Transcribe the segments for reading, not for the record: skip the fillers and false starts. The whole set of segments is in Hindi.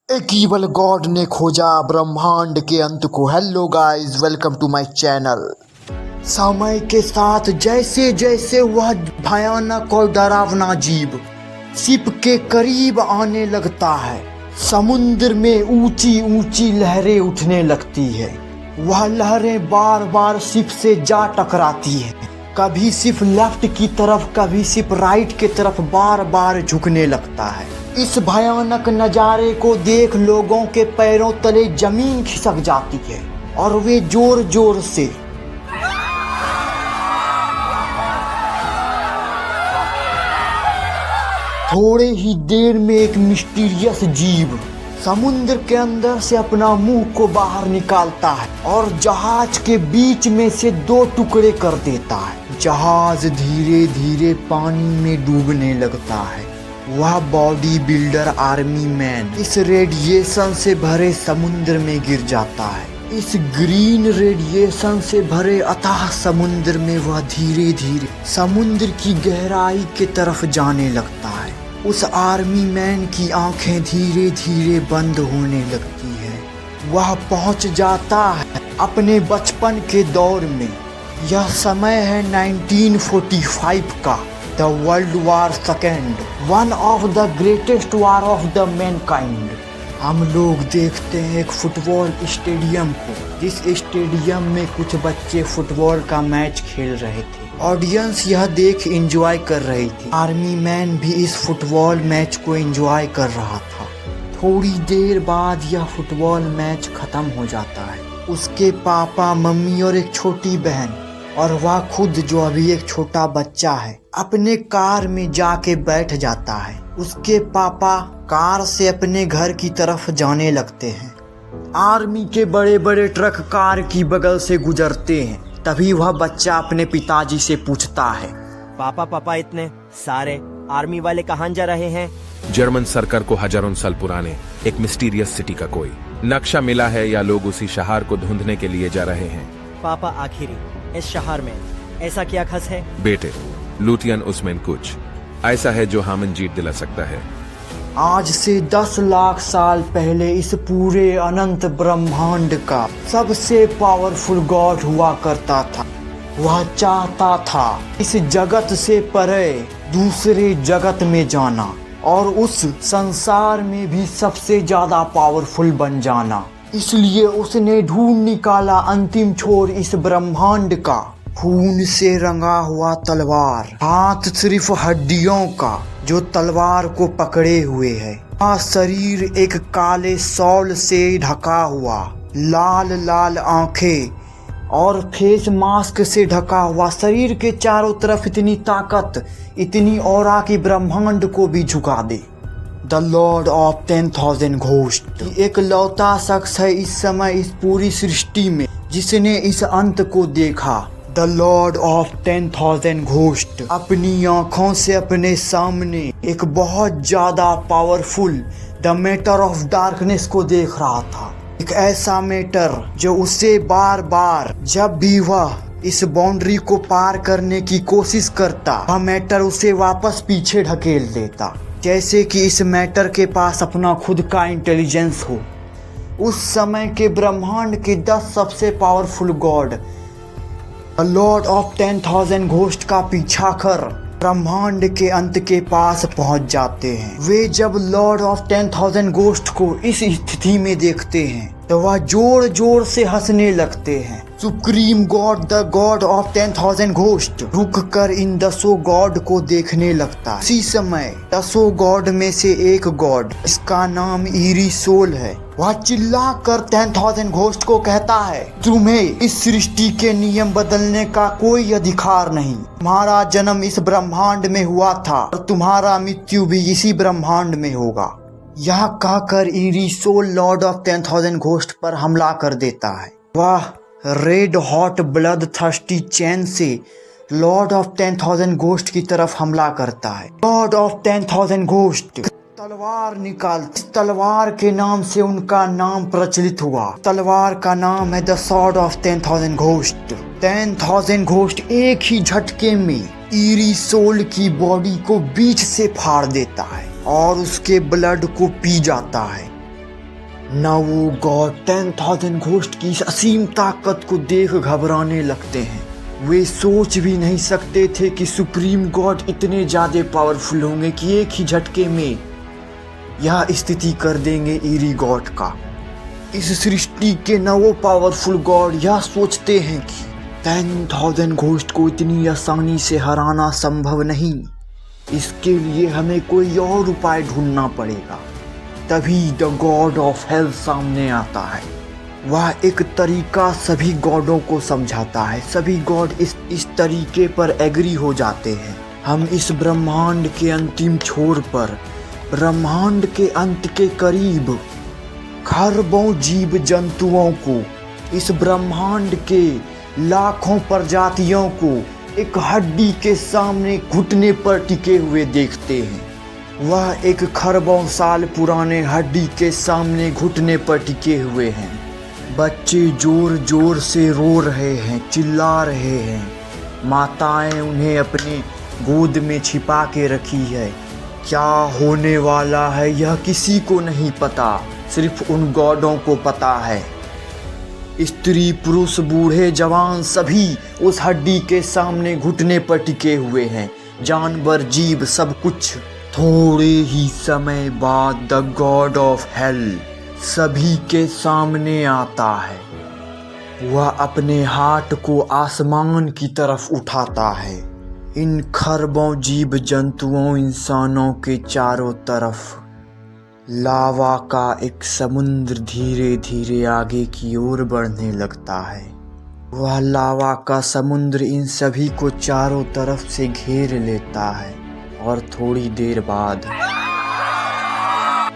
एक ईवल गॉड ने खोजा ब्रह्मांड के अंत को। Hello guys, welcome to my channel. समय के साथ जैसे जैसे वह भयानक और डरावना जीव शिप के करीब आने लगता है, समुद्र में ऊंची ऊंची लहरें उठने लगती है। वह लहरें बार बार शिप से जा टकराती है, कभी शिप लेफ्ट की तरफ, कभी शिप राइट की तरफ बार बार झुकने लगता है। इस भयानक नज़ारे को देख लोगों के पैरों तले जमीन खिसक जाती है और वे जोर जोर से थोड़े ही देर में एक मिस्टीरियस जीव समुद्र के अंदर से अपना मुंह को बाहर निकालता है और जहाज के बीच में से दो टुकड़े कर देता है। जहाज धीरे धीरे पानी में डूबने लगता है। वह बॉडी बिल्डर आर्मी मैन इस रेडिएशन से भरे समुद्र में गिर जाता है। इस ग्रीन रेडिएशन से भरे अथाह समुद्र में वह धीरे धीरे समुद्र की गहराई की तरफ जाने लगता है। उस आर्मी मैन की आंखें धीरे धीरे बंद होने लगती है। वह पहुंच जाता है अपने बचपन के दौर में। यह समय है 1945 का, the world war second, one of the greatest war of the Mankind. हम लोग देखते हैं एक फुटबॉल स्टेडियम को, जिस स्टेडियम में कुछ बच्चे फुटबॉल का मैच खेल रहे थे। ऑडियंस यह देख एंजॉय कर रही थी। आर्मी मैन भी इस फुटबॉल मैच को एंजॉय कर रहा था। थोड़ी देर बाद यह फुटबॉल मैच खत्म हो जाता है। उसके पापा, मम्मी और एक छोटी बहन और वह खुद जो अभी एक छोटा बच्चा है अपने कार में जाके बैठ जाता है। उसके पापा कार से अपने घर की तरफ जाने लगते हैं। आर्मी के बड़े बड़े ट्रक कार की बगल से गुजरते हैं। तभी वह बच्चा अपने पिताजी से पूछता है, पापा इतने सारे आर्मी वाले कहाँ जा रहे हैं? जर्मन सरकार को हजारों साल पुराने एक मिस्टीरियस सिटी का कोई नक्शा मिला है या लोग उसी शहर को ढूंढने के लिए जा रहे हैं। पापा आखिरी इस शहर में ऐसा क्या खास है? बेटे, लूटियन उसमें कुछ ऐसा है जो हमें जीत दिला सकता है। आज से 10 लाख साल पहले इस पूरे अनंत ब्रह्मांड का सबसे पावरफुल गॉड हुआ करता था। वह चाहता था इस जगत से परे दूसरे जगत में जाना और उस संसार में भी सबसे ज्यादा पावरफुल बन जाना। इसलिए उसने ढूंढ निकाला अंतिम छोर इस ब्रह्मांड का, खून से रंगा हुआ तलवार, हाथ सिर्फ हड्डियों का जो तलवार को पकड़े हुए है। शरीर एक काले शॉल से ढका हुआ, लाल लाल आंखें और फेस मास्क से ढका हुआ। शरीर के चारों तरफ इतनी ताकत, इतनी ऑरा की ब्रह्मांड को भी झुका दे। द लॉर्ड ऑफ 10,000 घोस्ट एक लौता शख्स है इस समय इस पूरी सृष्टि में जिसने इस अंत को देखा। द लॉर्ड ऑफ 10,000 घोस्ट अपनी आंखों से अपने सामने एक बहुत ज्यादा powerful the matter of darkness को देख रहा था। एक ऐसा मैटर जो उसे बार बार जब भी वह इस बाउंड्री को पार करने की कोशिश करता, वह मैटर उसे वापस पीछे ढकेल देता, जैसे कि इस मैटर के पास अपना खुद का इंटेलिजेंस हो। उस समय के ब्रह्मांड के 10 सबसे powerful God Lord of 10,000 ghost का पीछा कर ब्रह्मांड के अंत के पास पहुंच जाते हैं। वे जब लॉर्ड ऑफ 10,000 घोस्ट को इस स्थिति में देखते हैं तो वह जोर जोर से हंसने लगते हैं। Supreme God, the God of 10,000 ghost रुक कर इन 10 गॉड को देखने लगता है। इसी समय 10 गॉड में से एक गॉड, इसका नाम ईरी सोल है, वह चिल्ला कर 10,000 घोस्ट को कहता है, तुम्हें इस सृष्टि के नियम बदलने का कोई अधिकार नहीं। तुम्हारा जन्म इस ब्रह्मांड में हुआ था और तुम्हारा मृत्यु भी इसी ब्रह्मांड में होगा। यह कहकर eerie soul lord of 10,000 ghost पर हमला कर देता है। वह red hot bloodthirsty chain से लॉर्ड ऑफ 10,000 घोस्ट की तरफ हमला करता है। लॉर्ड ऑफ 10,000 घोस्ट तलवार निकाल, इस तलवार के नाम से उनका नाम प्रचलित हुआ। तलवार का नाम है the sword of 10,000 ghost. 10,000 ghost एक ही झटके में ईरी सोल की बॉडी को बीच से फाड़ देता है और उसके ब्लड को पी जाता है। न वो गॉड 10,000 घोस्ट की इस असीम ताकत को देख घबराने लगते हैं। वे सोच भी नहीं सकते थे कि सुप्रीम गॉड इतने ज्यादा पावरफुल होंगे कि एक ही झटके में यह स्थिति कर देंगे ईरी गॉड का। इस सृष्टि के न वो पावरफुल गॉड यह सोचते हैं कि 10,000 घोस्ट को इतनी आसानी से हराना संभव नहीं, इसके लिए हमें कोई और उपाय ढूंढना पड़ेगा। तभी द गॉड ऑफ हेल सामने आता है। वह एक तरीका सभी गॉडों को समझाता है। सभी गॉड इस तरीके पर एग्री हो जाते हैं। हम इस ब्रह्मांड के अंतिम छोर पर, ब्रह्मांड के अंत के करीब खरबों जीव जंतुओं को, इस ब्रह्मांड के लाखों प्रजातियों को एक हड्डी के सामने घुटने पर टिके हुए देखते हैं। वह एक खरबों साल पुराने हड्डी के सामने घुटने पर टिके हुए हैं। बच्चे जोर जोर से रो रहे हैं, चिल्ला रहे हैं। माताएं उन्हें अपने गोद में छिपा के रखी है। क्या होने वाला है यह किसी को नहीं पता, सिर्फ उन गॉडों को पता है। स्त्री पुरुष बूढ़े जवान सभी उस हड्डी के सामने घुटने पर टिके हुए हैं। जानवर जीव सब कुछ। थोड़े ही समय बाद द गॉड ऑफ हेल सभी के सामने आता है। वह अपने हाथ को आसमान की तरफ उठाता है। इन खरबों जीव जंतुओं इंसानों के चारों तरफ लावा का एक समुद्र धीरे धीरे आगे की ओर बढ़ने लगता है। वह लावा का समुद्र इन सभी को चारों तरफ से घेर लेता है और थोड़ी देर बाद,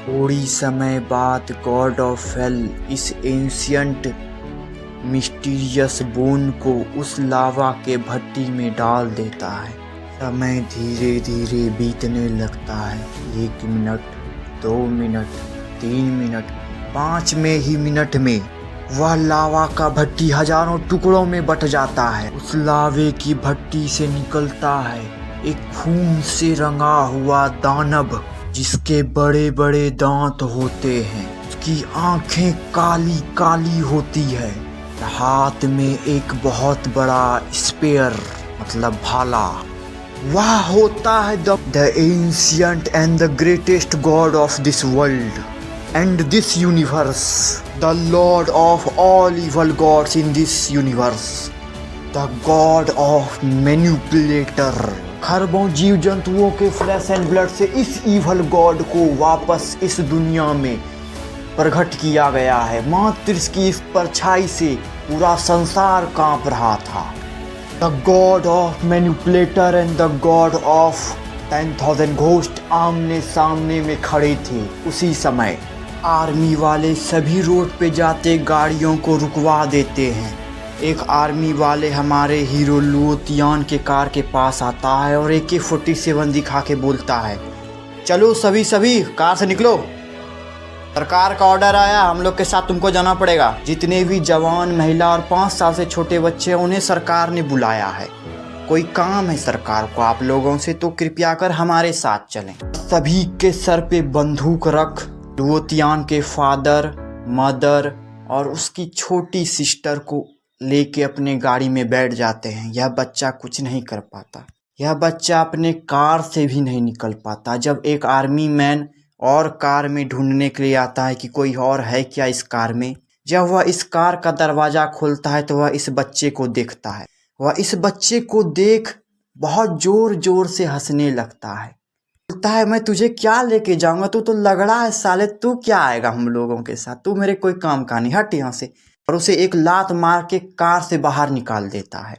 थोड़ी समय बाद गॉड ऑफ हेल इस एंशियंट मिस्टीरियस बोन को उस लावा के भट्टी में डाल देता है। समय धीरे धीरे बीतने लगता है। 1 मिनट, 2 मिनट, 3 मिनट, 5 में ही मिनट में वह लावा का भट्टी हजारों टुकड़ों में बट जाता है। उस लावे की भट्टी से निकलता है एक खून से रंगा हुआ दानव, जिसके बड़े बड़े दांत होते हैं। उसकी आंखें काली काली होती है। हाथ में एक बहुत बड़ा स्पेयर मतलब भाला। वह होता है the ancient and the greatest God of this world and this universe, the Lord of all evil gods in this universe, the God of manipulator. खरबों जीव जंतुओं के फ्लैश एंड ब्लड से इस इवल गॉड को वापस इस दुनिया में प्रकट किया गया है। मात्र इसकी इस परछाई से पूरा संसार कांप रहा था। The God of manipulator and the God of 10,000 ghost आमने सामने में खड़े थे। उसी समय आर्मी वाले सभी रोड पे जाते गाड़ियों को रुकवा देते हैं। एक आर्मी वाले हमारे हीरो लुओतियान के कार के पास आता है और AK-47 दिखा के बोलता है, चलो सभी कार से निकलो, सरकार का ऑर्डर आया, हम लोग के साथ तुमको जाना पड़ेगा। जितने भी जवान, महिला और 5 साल से छोटे बच्चे उन्हें सरकार ने बुलाया है। कोई काम है सरकार को आप लोगों से, तो कृपया कर हमारे साथ चलें। सभी के सर पे बंदूक रख लुओतियान के फादर, मदर और उसकी छोटी सिस्टर को लेके अपने गाड़ी में बैठ जाते हैं। यह बच्चा कुछ नहीं कर पाता। यह बच्चा अपने कार से भी नहीं निकल पाता। जब एक आर्मी मैन और कार में ढूंढने के लिए आता है कि कोई और है क्या इस कार में, जब वह इस कार का दरवाज़ा खोलता है तो वह इस बच्चे को देखता है। वह इस बच्चे को देख बहुत जोर जोर से हंसने लगता है। बोलता है, मैं तुझे क्या लेके जाऊंगा, तू तो लगड़ा है साले, तू क्या आएगा हम लोगों के साथ, तू मेरे कोई काम का नहीं, हट यहाँ से। और उसे एक लात मार के कार से बाहर निकाल देता है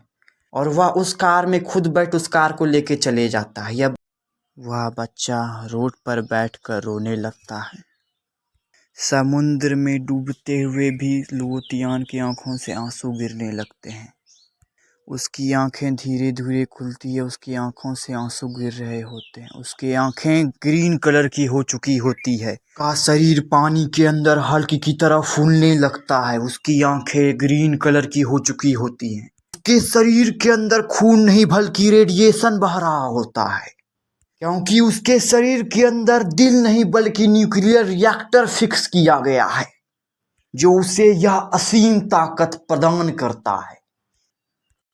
और वह उस कार में खुद बैठ उस कार को लेके चले जाता है। वह बच्चा रोड पर बैठकर रोने लगता है। समुद्र में डूबते हुए भी लुओतियान की आंखों से आंसू गिरने लगते हैं। उसकी आंखें धीरे धीरे खुलती है, उसकी आंखों से आंसू गिर रहे होते हैं। उसकी आंखें ग्रीन कलर की हो चुकी होती है। का शरीर पानी के अंदर हल्की की तरह फूलने लगता है। उसकी आंखें ग्रीन कलर की हो चुकी होती हैं। उसके शरीर के अंदर खून नहीं बल्कि रेडिएशन बह रहा होता है, क्योंकि उसके शरीर के अंदर दिल नहीं बल्कि न्यूक्लियर रिएक्टर फिक्स किया गया है। जो उसे यह असीम ताकत प्रदान करता है।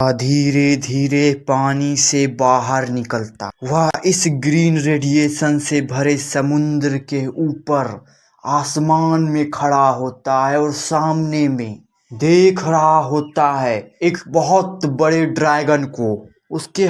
धीरे धीरे पानी से बाहर निकलता, वह इस ग्रीन रेडिएशन से भरे समुद्र के ऊपर आसमान में खड़ा होता है और सामने में देख रहा होता है एक बहुत बड़े ड्रैगन को। उसके